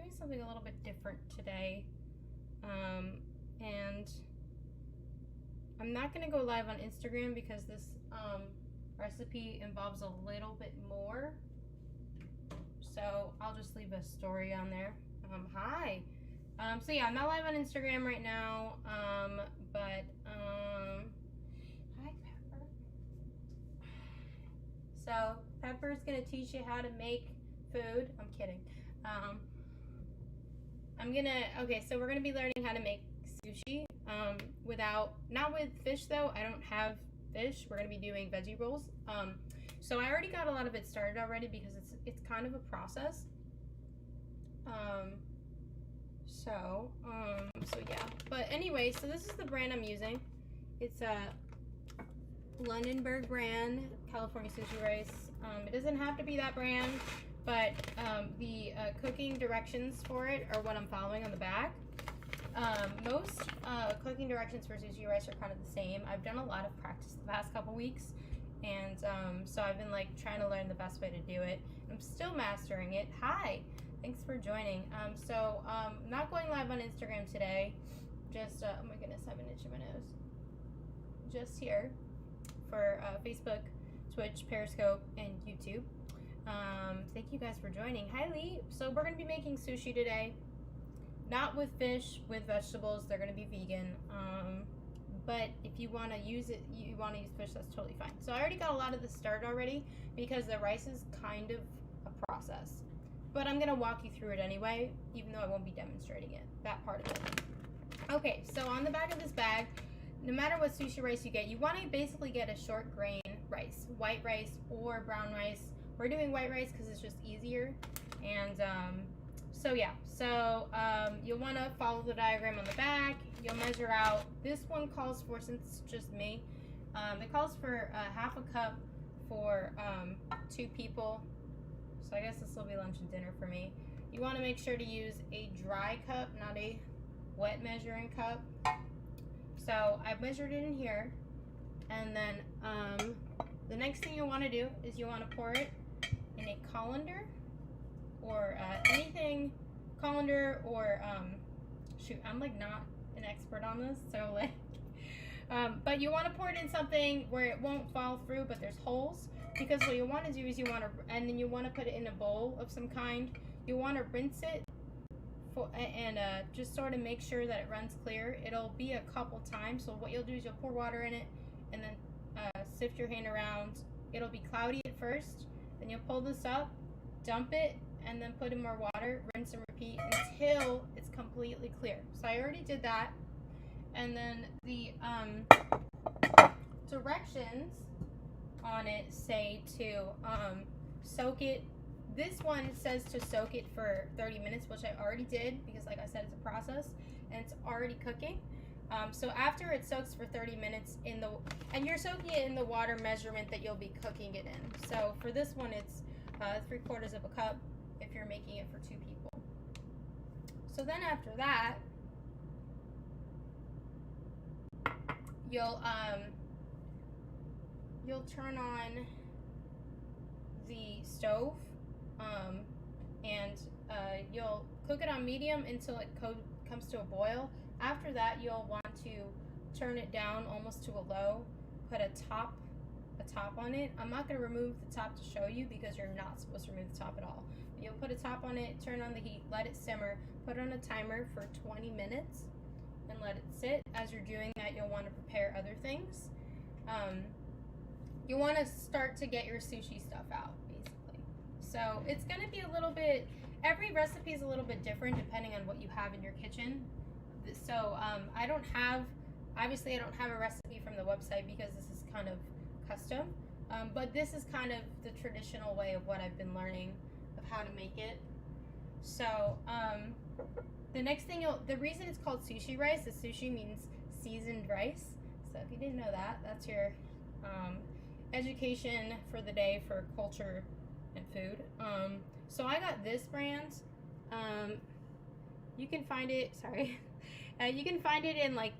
doing something a little bit different today. And I'm not going to go live on Instagram because this recipe involves a little bit more. So I'll just leave a story on there. Hi. So yeah, I'm not live on Instagram right now. But hi, Pepper. So Pepper's going to teach you how to make food. I'm kidding. Okay, so we're gonna be learning how to make sushi not with fish though. I don't have fish. We're gonna be doing veggie rolls. So I already got a lot of it started already because it's kind of a process. So yeah. But anyway, so this is the brand I'm using. It's a Lunenburg brand, California sushi rice. It doesn't have to be that brand. But the cooking directions for it are what I'm following on the back. Most cooking directions for sushi rice are kind of the same. I've done a lot of practice the past couple weeks, and so I've been like trying to learn the best way to do it. I'm still mastering it. Hi, thanks for joining. Not going live on Instagram today. Just oh my goodness, I have an itch in my nose. Just here for Facebook, Twitch, Periscope, and YouTube. Thank you guys for joining. Hi Lee. So we're going to be making sushi today. Not with fish, with vegetables. They're going to be vegan. But if you want to use fish, that's totally fine. So I already got a lot of this started already because the rice is kind of a process. But I'm going to walk you through it anyway, even though I won't be demonstrating it, that part of it. Okay, so on the back of this bag, no matter what sushi rice you get, you want to basically get a short grain rice, white rice or brown rice. We're doing white rice because it's just easier. And you'll want to follow the diagram on the back. You'll measure out. This one calls for, since it's just me, it calls for half a cup for 2 people. So I guess this will be lunch and dinner for me. You want to make sure to use a dry cup, not a wet measuring cup. So I've measured it in here. And then the next thing you want to do is you want to pour it in a colander or anything, colander or shoot, I'm like not an expert on this, so like but you want to pour it in something where it won't fall through but there's holes, because what you want to do is you want to put it in a bowl of some kind. You want to rinse it and just sort of make sure that it runs clear. It'll be a couple times, so what you'll do is you'll pour water in it and then sift your hand around. It'll be cloudy at first, then you'll pull this up, dump it, and then put in more water, rinse and repeat until it's completely clear. So I already did that. And then the directions on it say to soak it. This one says to soak it for 30 minutes, which I already did because like I said, it's a process and it's already cooking. So after it soaks for 30 minutes and you're soaking it in the water measurement that you'll be cooking it in. So for this one, it's 3/4 of a cup if you're making it for 2 people. So then after that, you'll turn on the stove and you'll cook it on medium until it comes to a boil. After that, you'll want to turn it down almost to a low, put a top on it. I'm not going to remove the top to show you because you're not supposed to remove the top at all. You'll put a top on it, turn on the heat, let it simmer, put on a timer for 20 minutes and let it sit. As you're doing that, you'll want to prepare other things. You want to start to get your sushi stuff out, basically. So it's going to be a little bit, every recipe is a little bit different depending on what you have in your kitchen. So I don't have a recipe from the website because this is kind of custom, but this is kind of the traditional way of what I've been learning of how to make it. So the next thing, the reason it's called sushi rice is sushi means seasoned rice. So if you didn't know that, that's your education for the day for culture and food. So I got this brand. You can find it, you can find it in like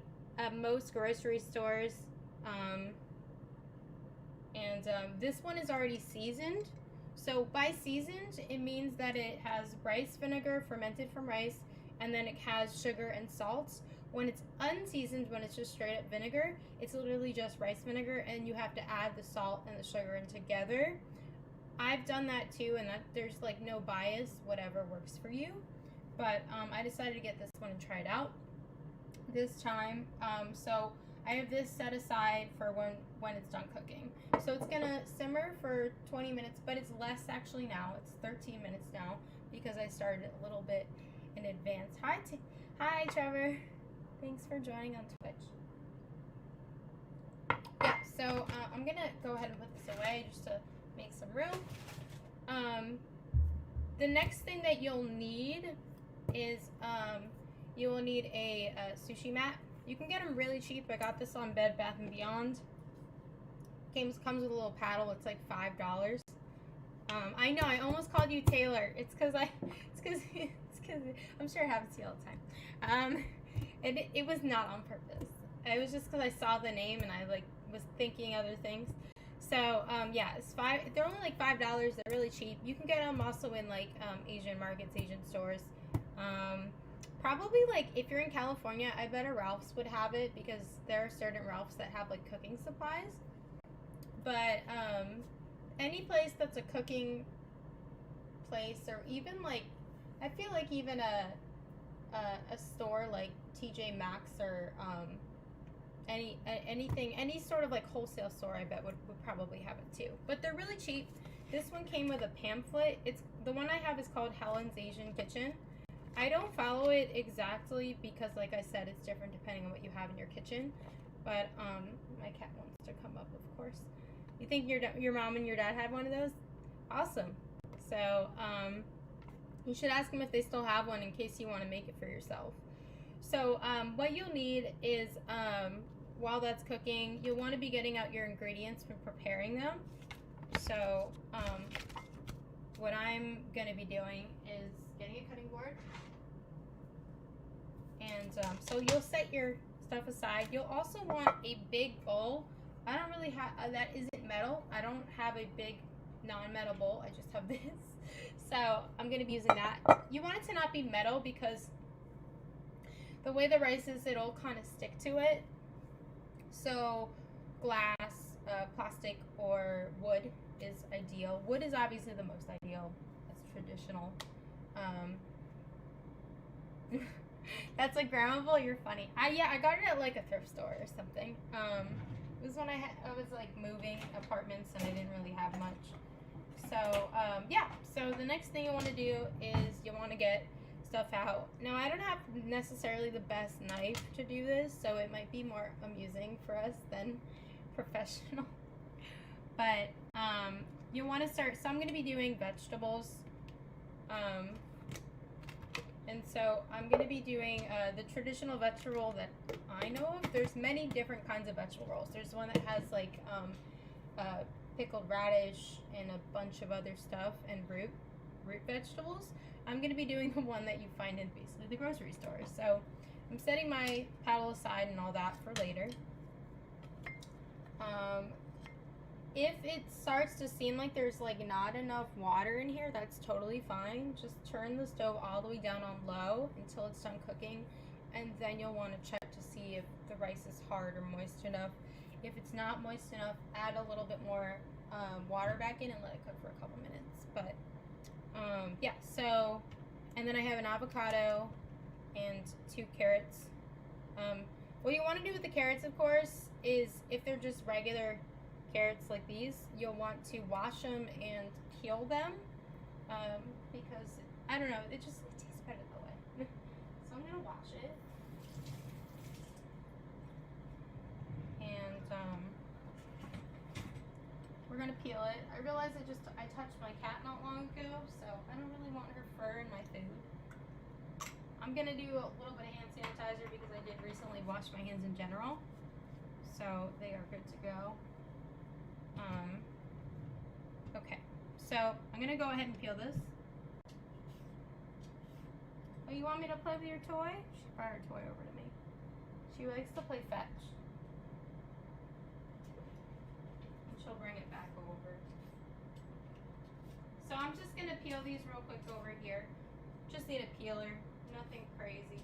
most grocery stores. This one is already seasoned. So by seasoned, it means that it has rice vinegar fermented from rice, and then it has sugar and salt. When it's unseasoned, when it's just straight up vinegar, it's literally just rice vinegar, and you have to add the salt and the sugar in together. I've done that too, and that there's like no bias, whatever works for you. But I decided to get this one and try it out this time. So I have this set aside for when it's done cooking. So it's gonna simmer for 20 minutes, but it's less actually now. It's 13 minutes now because I started a little bit in advance. Hi Trevor. Thanks for joining on Twitch. Yeah, so I'm gonna go ahead and put this away just to make some room. The next thing that you'll need is you will need a sushi mat. You can get them really cheap. I got this on Bed Bath & Beyond. Comes with a little paddle. It's like $5. I know I almost called you Taylor. It's because I'm sure it happens to you all the time. It was not on purpose. It was just because I saw the name and I like was thinking other things. So yeah, they're only like $5. They're really cheap. You can get them also in like Asian markets, Asian stores. Probably like if you're in California, I bet a Ralph's would have it because there are certain Ralph's that have like cooking supplies. But any place that's a cooking place, or even like I feel like even a store like TJ Maxx or any sort of like wholesale store, I bet would probably have it too. But they're really cheap. This one came with a pamphlet. It's the one I have is called Helen's Asian Kitchen. I don't follow it exactly because, like I said, it's different depending on what you have in your kitchen. But my cat wants to come up, of course. You think your mom and your dad had one of those? Awesome. So you should ask them if they still have one in case you want to make it for yourself. So what you'll need is while that's cooking, you'll want to be getting out your ingredients and preparing them. So what I'm going to be doing is getting a cutting board. And so you'll set your stuff aside. You'll also want a big bowl. I don't really have, that isn't metal. I don't have a big non-metal bowl. I just have this. So I'm going to be using that. You want it to not be metal because the way the rice is, it'll kind of stick to it. So glass, plastic, or wood is ideal. Wood is obviously the most ideal. That's traditional. That's like grandma bowl. You're funny. I got it at like a thrift store or something. It was when I was like moving apartments and I didn't really have much. So yeah. So the next thing you want to do is you want to get stuff out. Now I don't have necessarily the best knife to do this, so it might be more amusing for us than professional. But you want to start. So I'm going to be doing vegetables. And so I'm going to be doing the traditional vegetable roll that I know of. There's many different kinds of vegetable rolls. There's one that has like pickled radish and a bunch of other stuff and root vegetables. I'm going to be doing the one that you find in basically the grocery store. So I'm setting my paddle aside and all that for later. If it starts to seem like there's like not enough water in here, that's totally fine. Just turn the stove all the way down on low until it's done cooking, and then you'll want to check to see if the rice is hard or moist enough. If it's not moist enough, add a little bit more water back in and let it cook for a couple minutes. But yeah, so, and then I have an avocado and 2 carrots. What you want to do with the carrots, of course, is if they're just regular carrots like these, you'll want to wash them and peel them because I don't know, it tastes better that way. So I'm gonna wash it, and we're gonna peel it. I realized I touched my cat not long ago, so I don't really want her fur in my food. I'm gonna do a little bit of hand sanitizer because I did recently wash my hands in general, so they are good to go. Okay, so I'm gonna go ahead and peel this. Oh, you want me to play with your toy? She brought her toy over to me. She likes to play fetch. And she'll bring it back over. So I'm just gonna peel these real quick over here. Just need a peeler, nothing crazy.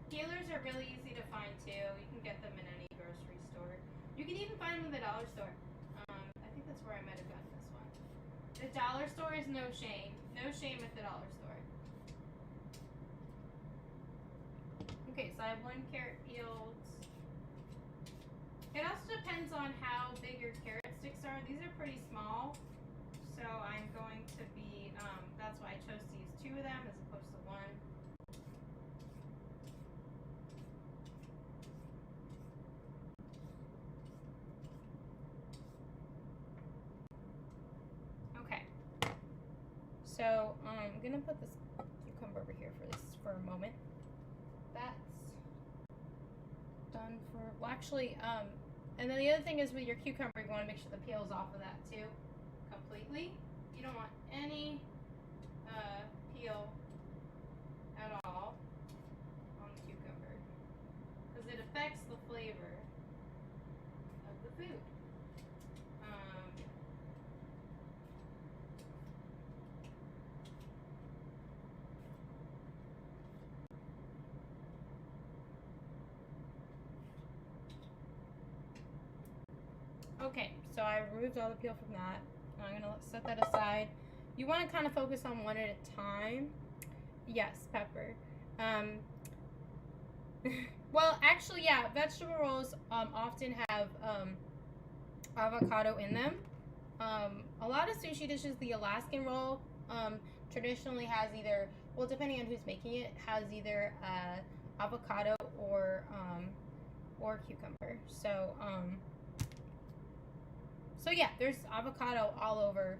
Peelers are really easy to find too. You can get them in any grocery store. You can even find them in the dollar store. I think that's where I might have gotten this one. The dollar store is no shame. No shame at the dollar store. Okay, so I have 1 carrot peeled. It also depends on how big your carrot sticks are. These are pretty small, so I'm going to be, that's why I chose to use 2 of them as opposed to 1. Okay, so I'm gonna put this cucumber over here for a moment. That's done for, well actually, and then the other thing is with your cucumber, you want to make sure the peel is off of that too, completely. You don't want any peel at all on the cucumber because it affects the flavor of the food. Okay, so I removed all the peel from that. I'm gonna set that aside. You want to kind of focus on one at a time. Yes, pepper. Well, actually, yeah, vegetable rolls often have avocado in them. A lot of sushi dishes, the Alaskan roll traditionally has either, well, depending on who's making it, has either avocado or cucumber. So yeah, there's avocado all over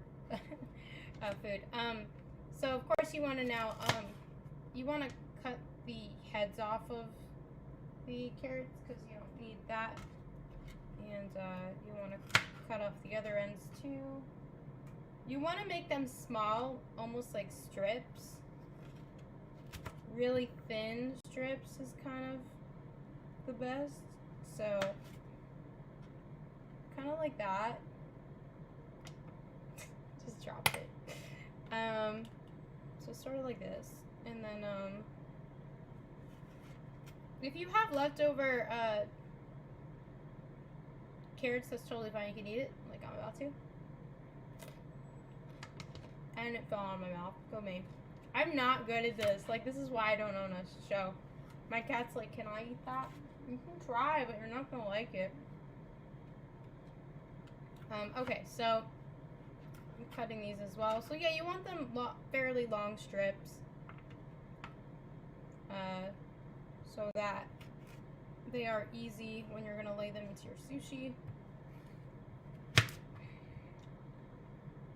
food. So of course you want to now you want to cut the heads off of the carrots because you don't need that, and you want to cut off the other ends too. You want to make them small, almost like strips. Really thin strips is kind of the best. So kind of like that. Just dropped it. So sort of like this, and then if you have leftover carrots, that's totally fine. You can eat it, like I'm about to. And it fell on my mouth. Go me. I'm not good at this. Like, this is why I don't own a show. My cat's like, can I eat that? You can try, but you're not gonna like it. Okay, so I'm cutting these as well. So yeah, you want them fairly long strips, so that they are easy when you're gonna lay them into your sushi.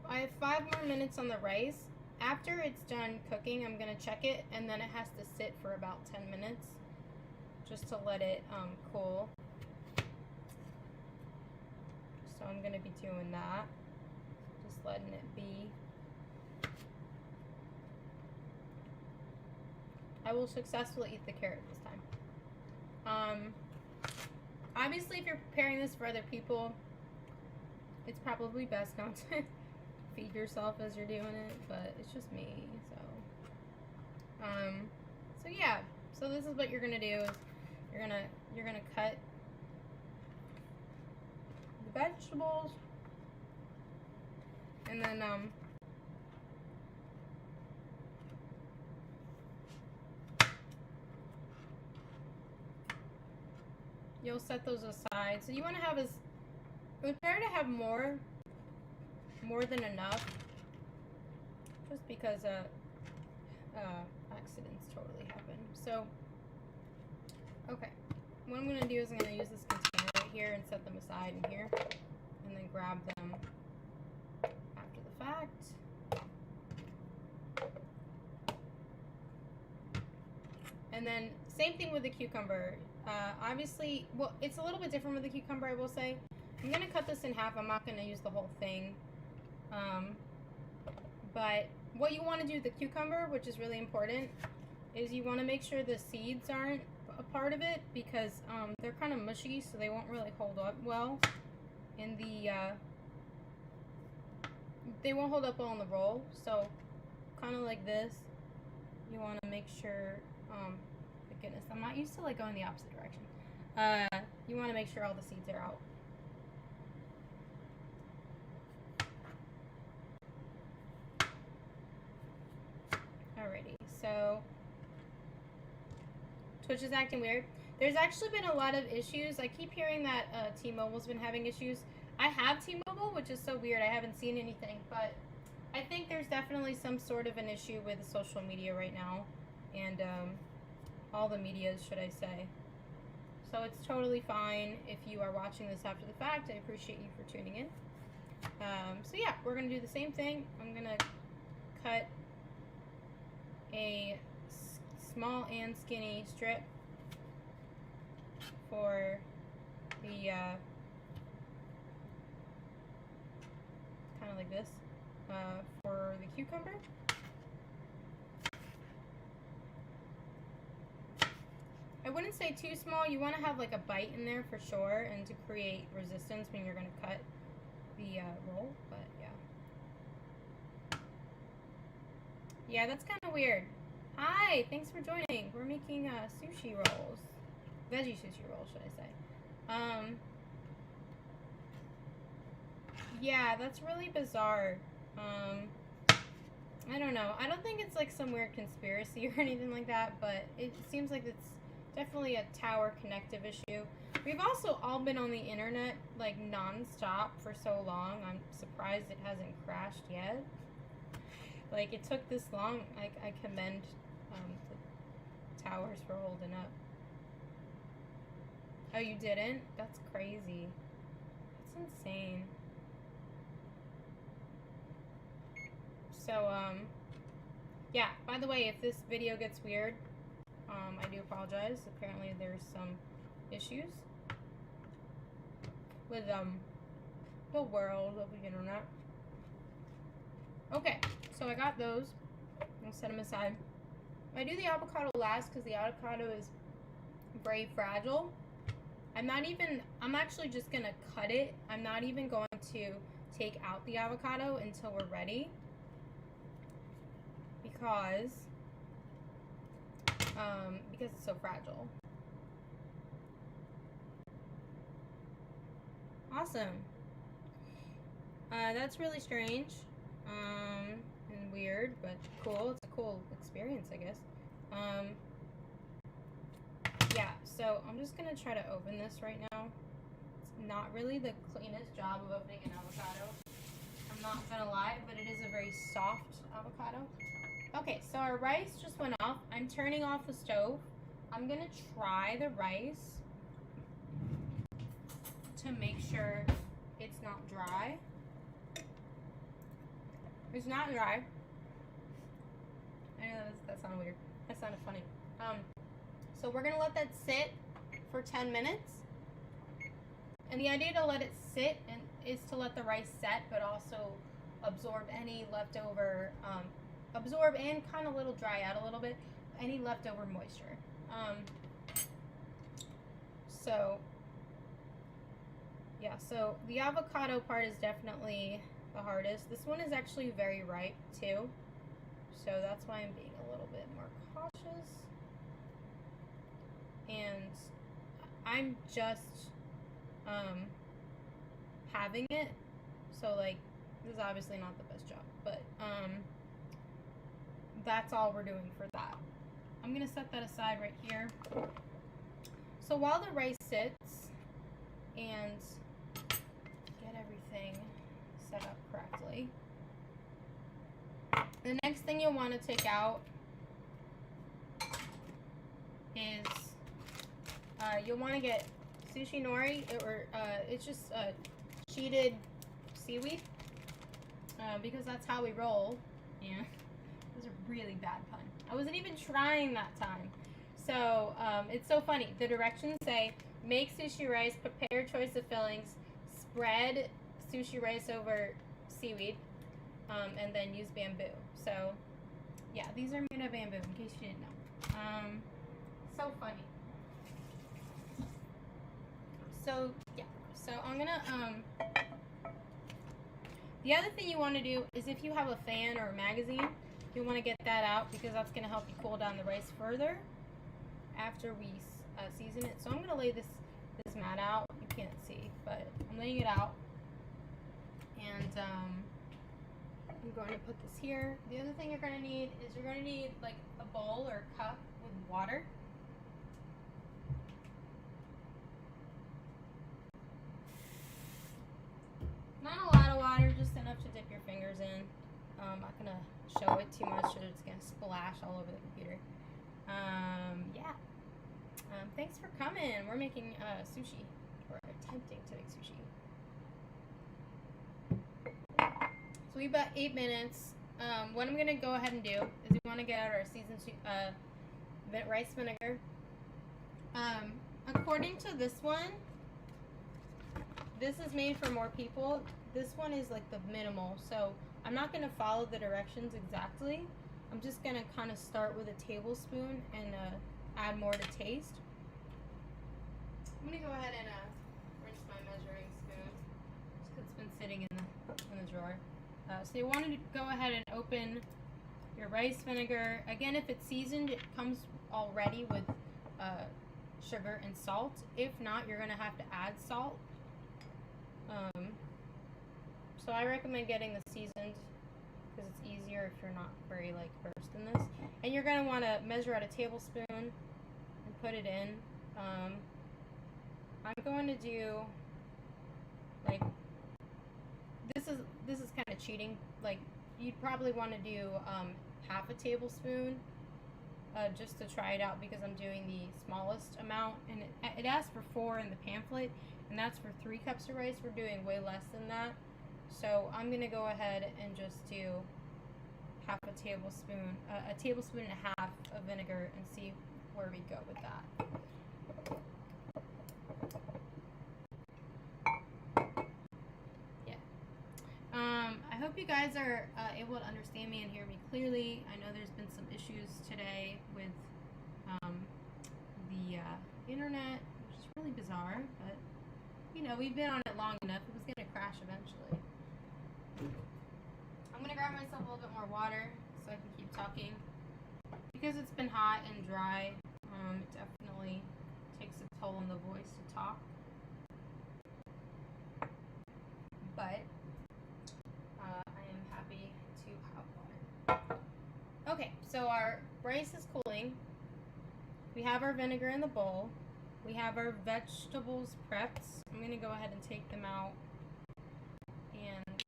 I have 5 more minutes on the rice. After it's done cooking, I'm gonna check it, and then it has to sit for about 10 minutes, just to let it cool. So I'm gonna be doing that, just letting it be. I will successfully eat the carrot this time. Obviously, if you're preparing this for other people, it's probably best not to feed yourself as you're doing it, but it's just me, so yeah. So this is what you're gonna do is you're gonna cut the vegetables, and then you'll set those aside. So you want to have it's better to have more than enough, just because accidents totally happen. So okay, what I'm gonna do is I'm gonna use this container right here and set them aside in here, and then grab them after the fact. And then same thing with the cucumber. Obviously, well, it's a little bit different with the cucumber, I will say. I'm gonna cut this in half. I'm not gonna use the whole thing. But what you want to do with the cucumber, which is really important, is you want to make sure the seeds aren't a part of it, because they're kind of mushy, so they won't really hold up well in the they won't hold up on the roll. So kind of like this, you want to make sure, goodness, I'm not used to like going the opposite direction. You want to make sure all the seeds are out. Alrighty, so Twitch is acting weird. There's actually been a lot of issues. I keep hearing that T-Mobile's been having issues. I have T-Mobile, which is so weird. I haven't seen anything, but I think there's definitely some sort of an issue with social media right now, and all the medias, should I say. So it's totally fine if you are watching this after the fact. I appreciate you for tuning in. So yeah, we're going to do the same thing. I'm going to cut a small and skinny strip for the, kind of like this, for the cucumber. I wouldn't say too small. You want to have like a bite in there for sure, and to create resistance when you're going to cut the roll, but yeah. Yeah, that's kind of weird. Hi, thanks for joining. We're making sushi rolls. Veggie sushi rolls, should I say. Yeah, that's really bizarre. I don't know. I don't think it's like some weird conspiracy or anything like that, but it seems like it's definitely a tower connective issue. We've also all been on the internet like non-stop for so long. I'm surprised it hasn't crashed yet. Like, it took this long. I commend the towers for holding up. Oh, you didn't? That's crazy. That's insane. So, yeah, by the way, if this video gets weird, I do apologize. Apparently there's some issues with, the world of the internet. Okay, so I got those. I'll set them aside. I do the avocado last because the avocado is very fragile. I'm actually just gonna cut it. I'm not even going to take out the avocado until we're ready. Because it's so fragile. Awesome. That's really strange. And weird, but cool. It's a cool experience, I guess. Yeah, so I'm just gonna try to open this right now. It's not really the cleanest job of opening an avocado. I'm not gonna lie, but it is a very soft avocado. Okay, so our rice just went off. I'm turning off the stove. I'm gonna try the rice to make sure it's not dry. It's not dry. I know that sounded weird. That sounded funny. So we're gonna let that sit for 10 minutes. And the idea to let it sit is to let the rice set, but also absorb any leftover, absorb and kind of little dry out a little bit, any leftover moisture. So yeah, so the avocado part is definitely the hardest. This one is actually very ripe too, so that's why I'm being a little bit more cautious. And I'm just having it, so like this is obviously not the best job, but that's all we're doing for that. I'm gonna set that aside right here. So while the rice sits and get everything set up correctly, the next thing you'll want to take out is you'll want to get sushi nori, or it's just sheeted seaweed, because that's how we roll. Yeah, it was a really bad pun. I wasn't even trying that time. So it's so funny. The directions say, make sushi rice, prepare choice of fillings, spread sushi rice over seaweed, and then use bamboo. So yeah, these are made of bamboo, in case you didn't know. So funny. So yeah, so I'm gonna, The other thing you want to do is if you have a fan or a magazine, you want to get that out because that's going to help you cool down the rice further after we season it. So I'm going to lay this mat out. You can't see, but I'm laying it out. And I'm going to put this here. The other thing you're going to need is you're going to need like a bowl or a cup with water. Not a lot of water, just enough to dip your fingers in. I'm not going to show it too much or it's going to splash all over the computer. Yeah. Thanks for coming. We're making sushi. We're attempting to make sushi. So we've got 8 minutes. What I'm going to go ahead and do is we want to get out our seasoned rice vinegar. According to this one, this is made for more people. This one is like the minimal, so I'm not going to follow the directions exactly. I'm just going to kind of start with a tablespoon and add more to taste. I'm going to go ahead and rinse my measuring spoon just because it's been sitting in the drawer. So you want to go ahead and open your rice vinegar. Again, if it's seasoned, it comes already with sugar and salt. If not, you're going to have to add salt. So I recommend getting the seasoned because it's easier if you're not very versed in this. And you're going to want to measure out a tablespoon and put it in. I'm going to do this is kind of cheating. You'd probably want to do half a tablespoon just to try it out because I'm doing the smallest amount, and it asks for 4 in the pamphlet, and that's for 3 cups of rice. We're doing way less than that, so I'm gonna go ahead and just do half a tablespoon and a half of vinegar and see where we go with that. I hope you guys are able to understand me and hear me clearly. I know there's been some issues today with the internet, which is really bizarre, but you know, we've been on it long enough. It was going to crash eventually. I'm going to grab myself a little bit more water so I can keep talking. Because it's been hot and dry, it definitely takes a toll on the voice to talk. But I am happy to have water. Okay, so our rice is cooling. We have our vinegar in the bowl. We have our vegetables prepped. I'm going to go ahead and take them out and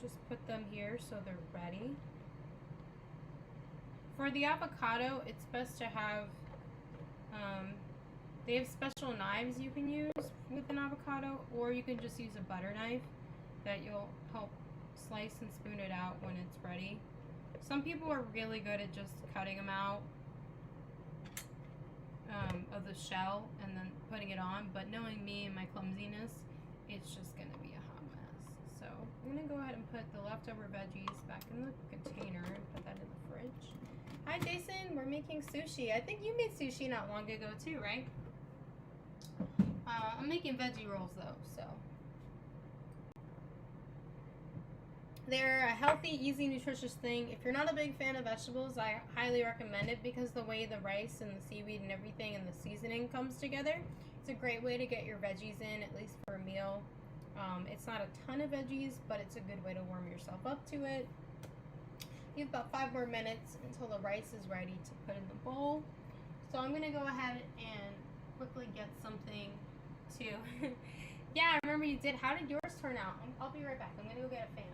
just put them here so they're ready. For the avocado, it's best to have, they have special knives you can use with an avocado, or you can just use a butter knife that you'll help slice and spoon it out when it's ready. Some people are really good at just cutting them out of the shell and then putting it on, but knowing me and my clumsiness, it's just going to be a hot mess. So I'm going to go ahead and put the leftover veggies back in the container and put that in the fridge. Hi Jason, we're making sushi. I think you made sushi not long ago too, right? I'm making veggie rolls though, so. They're a healthy, easy, nutritious thing. If you're not a big fan of vegetables, I highly recommend it because the way the rice and the seaweed and everything and the seasoning comes together, it's a great way to get your veggies in, at least for a meal. It's not a ton of veggies, but it's a good way to warm yourself up to it. You have about 5 more minutes until the rice is ready to put in the bowl. So I'm gonna go ahead and quickly get something to, yeah, I remember you did. How did yours turn out? I'll be right back. I'm gonna go get a fan.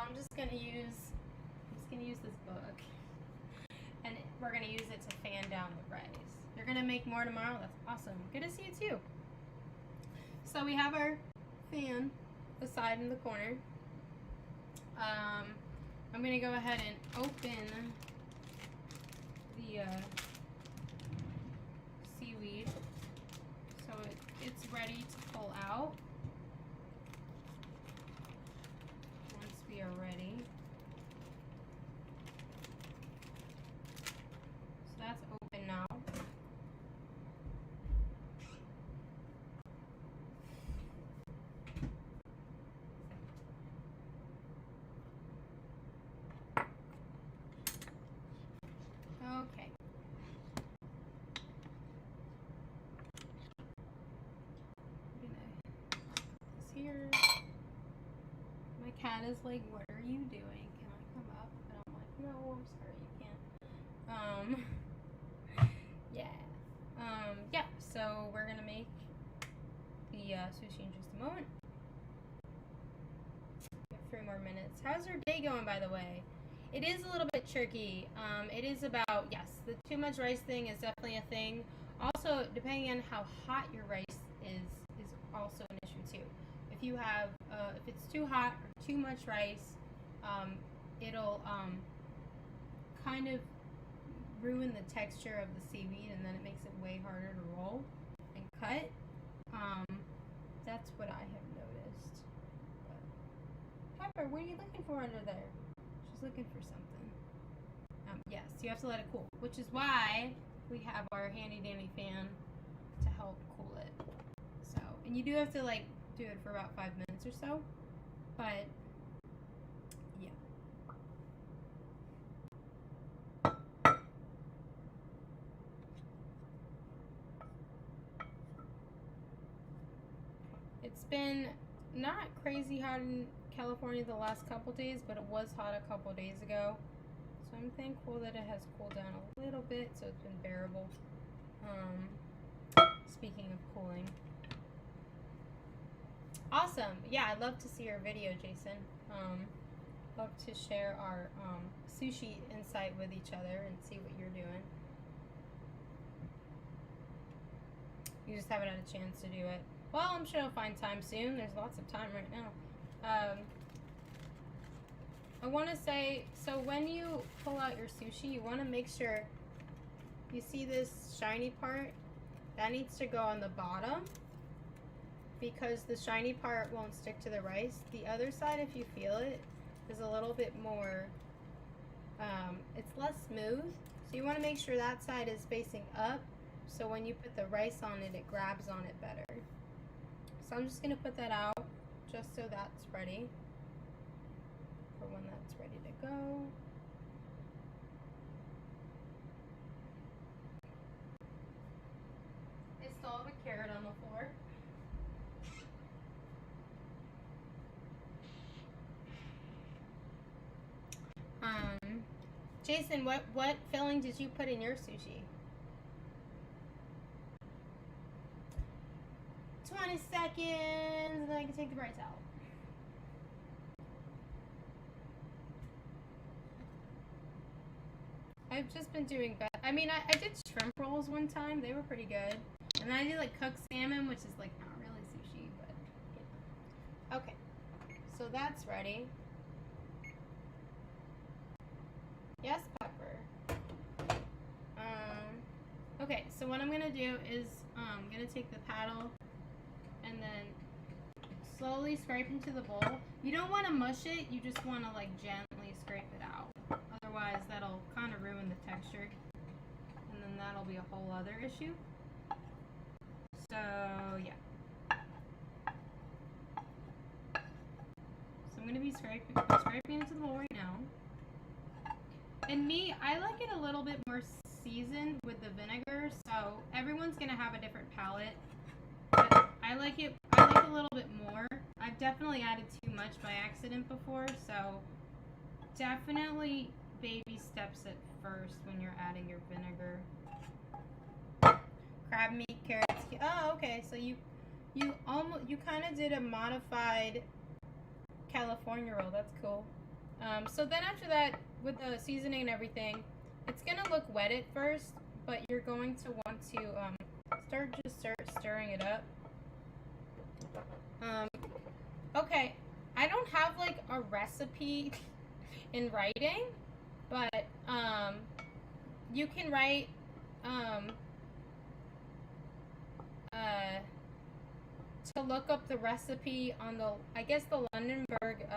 I'm just gonna use this book, and we're gonna use it to fan down the rice. You're gonna make more tomorrow? That's awesome. Good to see you too. So we have our fan aside in the corner. I'm gonna go ahead and open the seaweed so it's ready to pull out. Once we are ready. here. My cat is like, what are you doing? Can I come up? And I'm like, no, I'm sorry, you can't. Yeah, so we're gonna make the sushi in just a moment. We have 3 more minutes. How's your day going, by the way? It is a little bit tricky. It is about, yes, the too much rice thing is definitely a thing. Also, depending on how hot your rice is also an issue too. If you have, if it's too hot or too much rice, it'll kind of ruin the texture of the seaweed, and then it makes it way harder to roll and cut. That's what I have noticed. But, Pepper, what are you looking for under there? She's looking for something. Yes, you have to let it cool, which is why we have our handy dandy fan to help cool it. So, and you do have to like do it for about 5 minutes or so, but yeah. It's been not crazy hot in California the last couple days, but it was hot a couple days ago. So I'm thankful that it has cooled down a little bit, so it's been bearable. Speaking of cooling. Awesome. Yeah, I'd love to see your video, Jason. Love to share our sushi insight with each other and see what you're doing. You just haven't had a chance to do it. Well, I'm sure I'll find time soon. There's lots of time right now. I want to say, so when you pull out your sushi, you want to make sure you see this shiny part. That needs to go on the bottom because the shiny part won't stick to the rice. The other side, if you feel it, is a little bit more, it's less smooth. So you want to make sure that side is facing up, so when you put the rice on it, it grabs on it better. So I'm just going to put that out just so that's ready for when that's ready to go. I still have a carrot on the floor. Jason, what filling did you put in your sushi? 20 seconds, and then I can take the rice out. I've just been doing better. I mean, I did shrimp rolls one time. They were pretty good. And then I did like cooked salmon, which is like not really sushi, but yeah. Okay. So that's ready. Yes, Pepper. Okay, so what I'm gonna do is I'm gonna take the paddle and then slowly scrape into the bowl. You don't want to mush it, you just want to like gently scrape it out. Otherwise that'll kind of ruin the texture, and then that'll be a whole other issue. So yeah. So I'm going to be scraping into the bowl right now. And me, I like it a little bit more seasoned with the vinegar, so everyone's going to have a different palate. But I like it a little bit more. I've definitely added too much by accident before, so definitely baby steps at first when you're adding your vinegar. Crab meat, carrots. Oh, okay. So you kind of did a modified California roll. That's cool. So then after that, with the seasoning and everything, it's gonna look wet at first, but you're going to want to start stirring it up. Okay, I don't have like a recipe in writing, but you can write to look up the recipe on the, I guess the Lundenberg,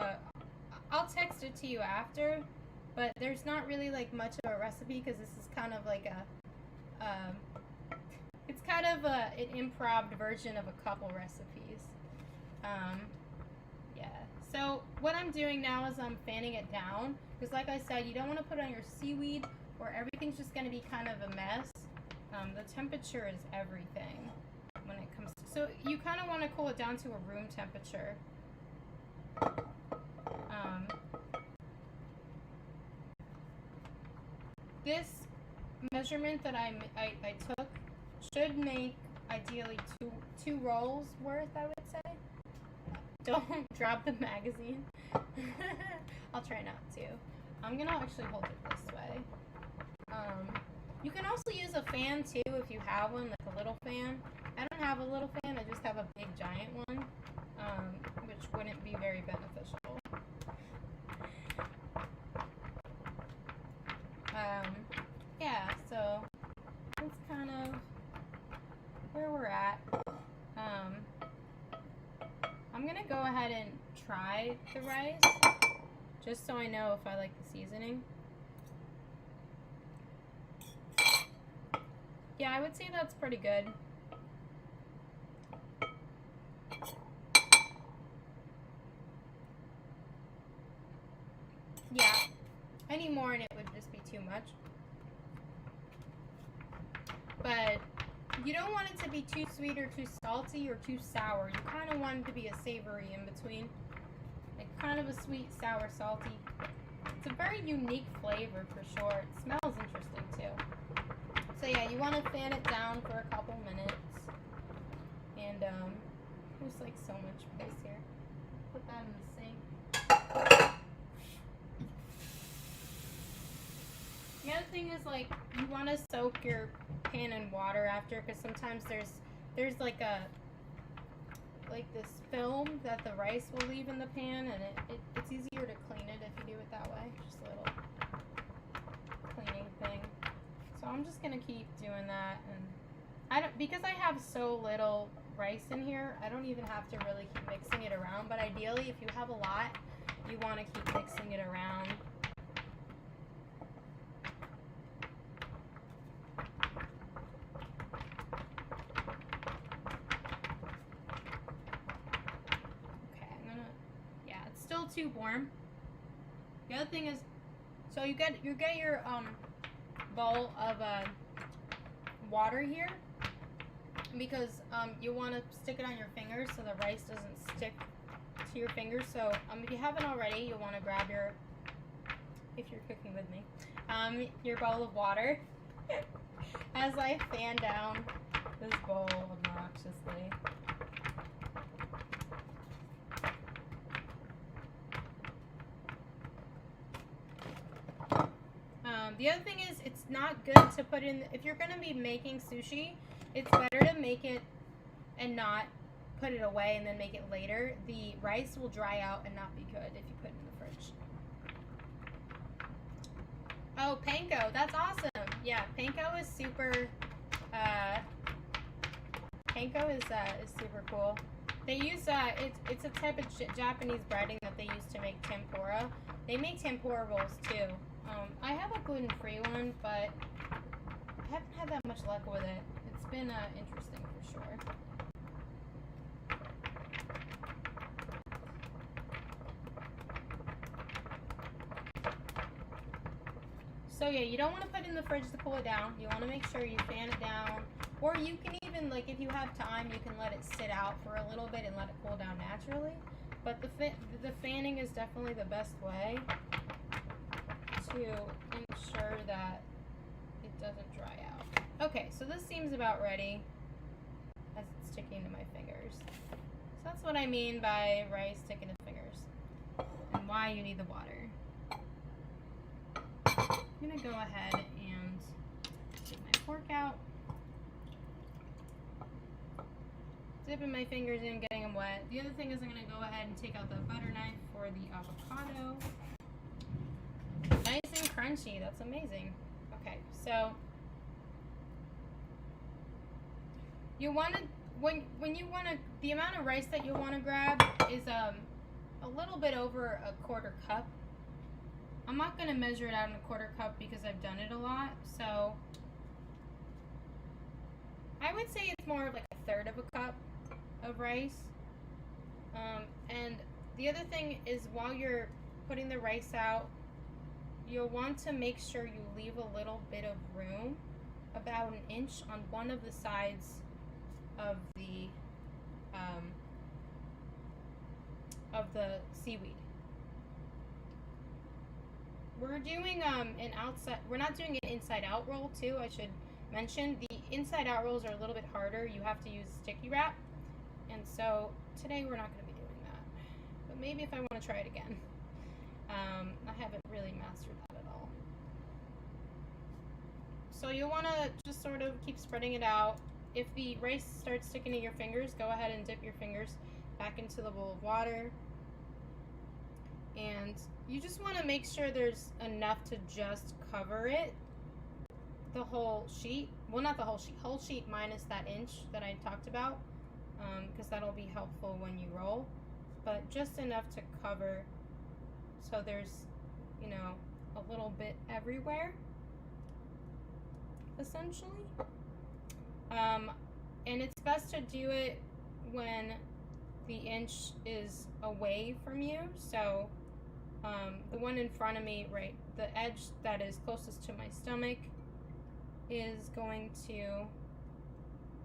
I'll text it to you after, but there's not really like much of a recipe because this is kind of like a it's kind of an improv version of a couple recipes. Yeah, so what I'm doing now is I'm fanning it down because like I said, you don't want to put on your seaweed or everything's just going to be kind of a mess. The temperature is everything when it comes to So you kind of want to cool it down to a room temperature. This measurement that I took should make ideally two rolls worth, I would say. Don't drop the magazine. I'll try not to. I'm gonna actually hold it this way. You can also use a fan too if you have one, like a little fan. I don't have a little fan, I just have a big giant one, which wouldn't be very beneficial. Yeah, so that's kind of where we're at. I'm gonna go ahead and try the rice, just so I know if I like the seasoning. Yeah, I would say that's pretty good. Yeah, any more and it would just be too much. But you don't want it to be too sweet or too salty or too sour. You kind of want it to be a savory in between. Like kind of a sweet, sour, salty. It's a very unique flavor for sure. It smells interesting too. So yeah, you want to fan it down for a couple minutes. And there's like so much place here. Put that in the sink. The other thing is, like, you want to soak your pan in water after, because sometimes there's like this film that the rice will leave in the pan, and it's easier to clean it if you do it that way. Just a little cleaning thing. So I'm just gonna keep doing that, and because I have so little rice in here, I don't even have to really keep mixing it around. But ideally, if you have a lot, you want to keep mixing it around. Too warm. The other thing is, so you get your bowl of water here, because you want to stick it on your fingers so the rice doesn't stick to your fingers. So if you haven't already, you'll want to grab your, if you're cooking with me, your bowl of water as I fan down this bowl obnoxiously. The other thing is, it's not good to put in, if you're going to be making sushi, it's better to make it and not put it away and then make it later. The rice will dry out and not be good if you put it in the fridge. Oh, panko, that's awesome. Yeah, panko is super, super cool. They use, it's a type of Japanese breading that they use to make tempura. They make tempura rolls too. I have a gluten-free one, but I haven't had that much luck with it. It's been interesting for sure. So yeah, you don't want to put it in the fridge to cool it down. You want to make sure you fan it down. Or you can even, like, if you have time, you can let it sit out for a little bit and let it cool down naturally. But the fanning is definitely the best way to ensure that it doesn't dry out. Okay, so this seems about ready as it's sticking to my fingers. So that's what I mean by rice sticking to fingers and why you need the water. I'm gonna go ahead and take my fork out, dipping my fingers in, getting them wet. The other thing is I'm gonna go ahead and take out the butter knife for the avocado. Nice and crunchy. That's amazing. Okay, so you want to, when you want to, the amount of rice that you want to grab is a little bit over a quarter cup. I'm not going to measure it out in a quarter cup because I've done it a lot. So I would say it's more like a third of a cup of rice. And the other thing is, while you're putting the rice out, you'll want to make sure you leave a little bit of room, about an inch on one of the sides of the of the seaweed. We're doing an outside. We're not doing an inside out roll too. I should mention the inside out rolls are a little bit harder. You have to use sticky wrap, and so today we're not going to be doing that. But maybe if I want to try it again. I haven't really mastered that at all. So you'll want to just sort of keep spreading it out. If the rice starts sticking to your fingers, go ahead and dip your fingers back into the bowl of water. And you just want to make sure there's enough to just cover it. The whole sheet. Well, not the whole sheet. Whole sheet minus that inch that I talked about. Because that'll be helpful when you roll. But just enough to cover so there's, you know, a little bit everywhere. Essentially. And it's best to do it when the inch is away from you. So the one in front of me, right, the edge that is closest to my stomach is going to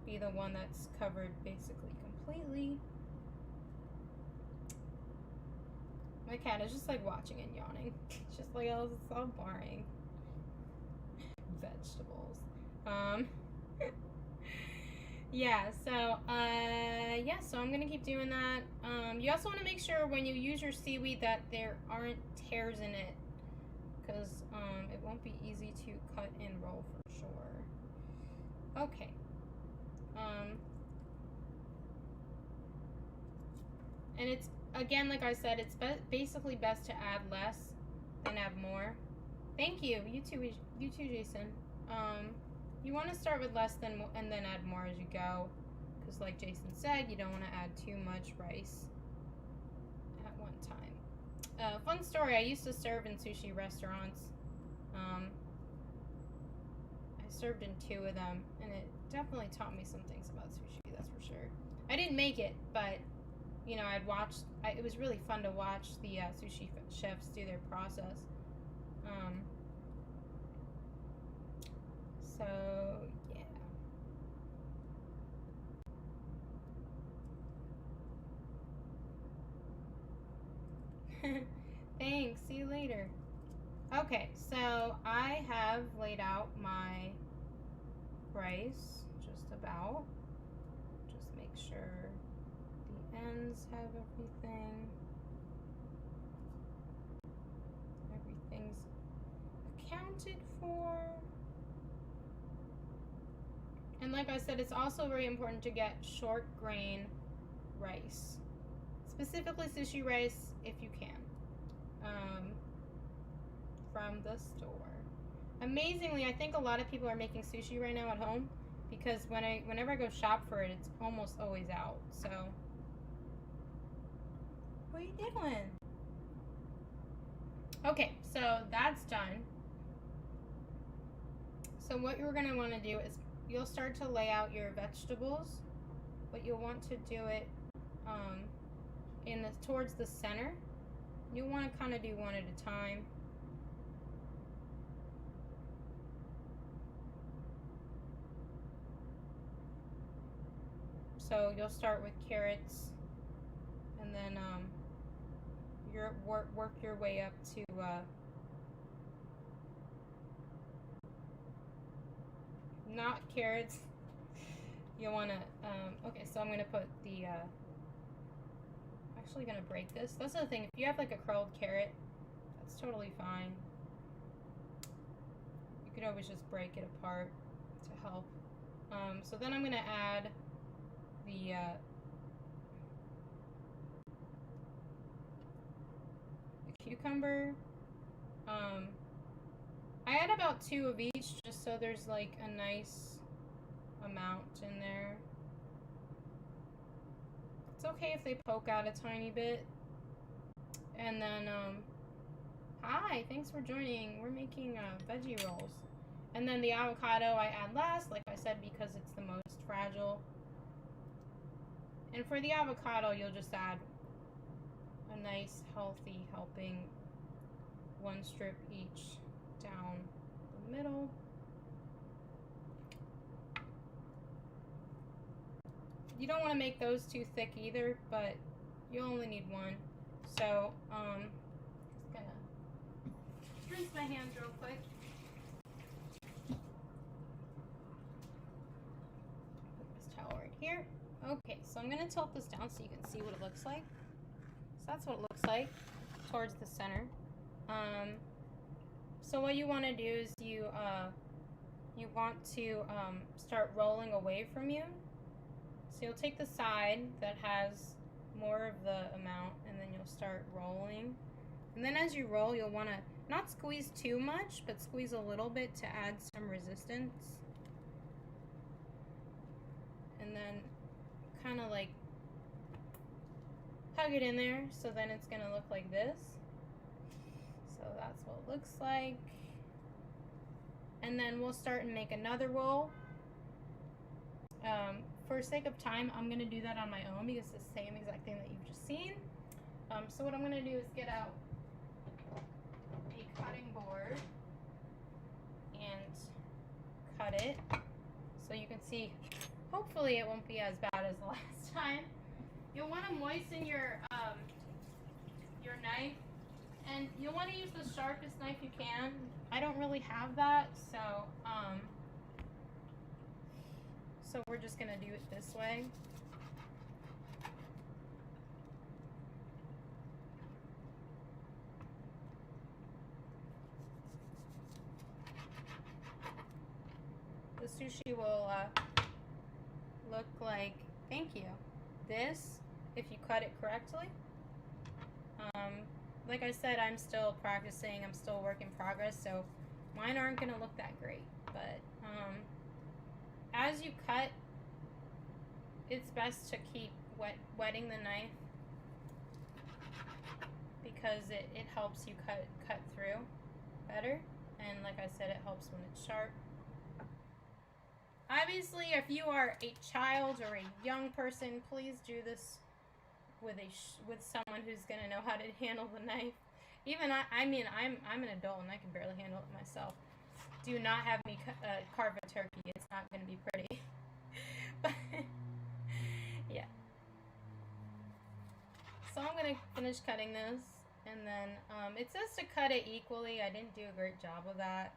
be the one that's covered basically completely. My cat is just like watching and yawning. It's just like, oh, this is so boring. Vegetables. Yeah, so I'm gonna keep doing that. You also want to make sure when you use your seaweed that there aren't tears in it, because it won't be easy to cut and roll for sure. Okay. And it's, again, like I said, it's basically best to add less than add more. Thank you. You too, Jason. You want to start with less than and then add more as you go, because like Jason said, you don't want to add too much rice at one time. Fun story, I used to serve in sushi restaurants. I served in 2 of them, and it definitely taught me some things about sushi, that's for sure. I didn't make it, but you know, it was really fun to watch the sushi chefs do their process. So, yeah. Thanks, see you later. Okay, so I have laid out my rice, just about. Just make sure the ends have everything. Everything's accounted for. And like I said, it's also very important to get short grain rice. Specifically sushi rice, if you can. From the store. Amazingly, I think a lot of people are making sushi right now at home, because whenever I go shop for it, it's almost always out. So, what are you doing? Okay, so that's done. So what you're going to want to do is you'll start to lay out your vegetables, but you'll want to do it towards the center. You'll want to kind of do one at a time. So you'll start with carrots, and then work your way up to not carrots. You'll want to okay, so I'm gonna put the actually gonna break this. That's the thing, if you have like a curled carrot, that's totally fine. You could always just break it apart to help. So then I'm gonna add the cucumber. I add about 2 of each, just so there's like a nice amount in there. It's okay if they poke out a tiny bit. And then, hi, thanks for joining. We're making veggie rolls. And then the avocado I add last, like I said, because it's the most fragile. And for the avocado, you'll just add a nice, healthy helping, 1 strip each down the middle. you don't want to make those too thick either, but you only need one. So, just gonna rinse my hands real quick. Put this towel right here. Okay, so I'm gonna tilt this down so you can see what it looks like. So that's what it looks like towards the center. So what you want to do is you want to start rolling away from you. So you'll take the side that has more of the amount, and then you'll start rolling. And then as you roll, you'll want to not squeeze too much, but squeeze a little bit to add some resistance. And then kind of like hug it in there, so then it's going to look like this. So that's what it looks like. And then we'll start and make another roll. For sake of time, I'm going to do that on my own because it's the same exact thing that you've just seen. So what I'm going to do is get out a cutting board and cut it so you can see. Hopefully it won't be as bad as the last time. You'll want to moisten your knife, and you'll want to use the sharpest knife you can. I don't really have that, so we're just gonna do it this way. The sushi will look like, thank you, this, if you cut it correctly. Like I said, I'm still practicing, I'm still a work in progress, so mine aren't gonna look that great, but as you cut, it's best to keep wetting the knife because it helps you cut through better, and like I said, it helps when it's sharp. Obviously, if you are a child or a young person, please do this with someone who's gonna know how to handle the knife. Even I'm an adult and I can barely handle it myself. Do not have me carve a turkey. It's not gonna be pretty. But yeah. So I'm gonna finish cutting this, and then it says to cut it equally. I didn't do a great job of that,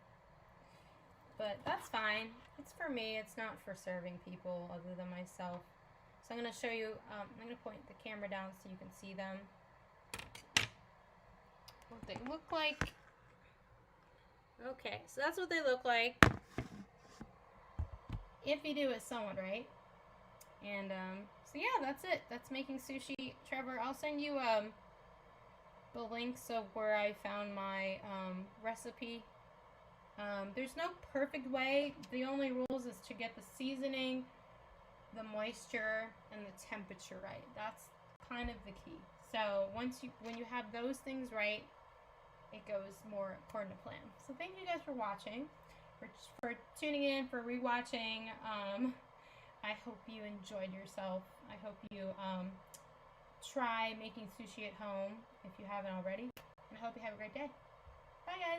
but that's fine. It's for me. It's not for serving people other than myself. So I'm going to show you, I'm going to point the camera down so you can see them. What they look like. Okay, so that's what they look like if you do it somewhat right. And so yeah, that's it. That's making sushi. Trevor, I'll send you the links of where I found my recipe. There's no perfect way. The only rules is to get the seasoning, the moisture, and the temperature right. That's kind of the key. So when you have those things right, it goes more according to plan. So thank you guys for watching, for tuning in, for rewatching. I hope you enjoyed yourself. I hope you try making sushi at home if you haven't already. And I hope you have a great day. Bye guys.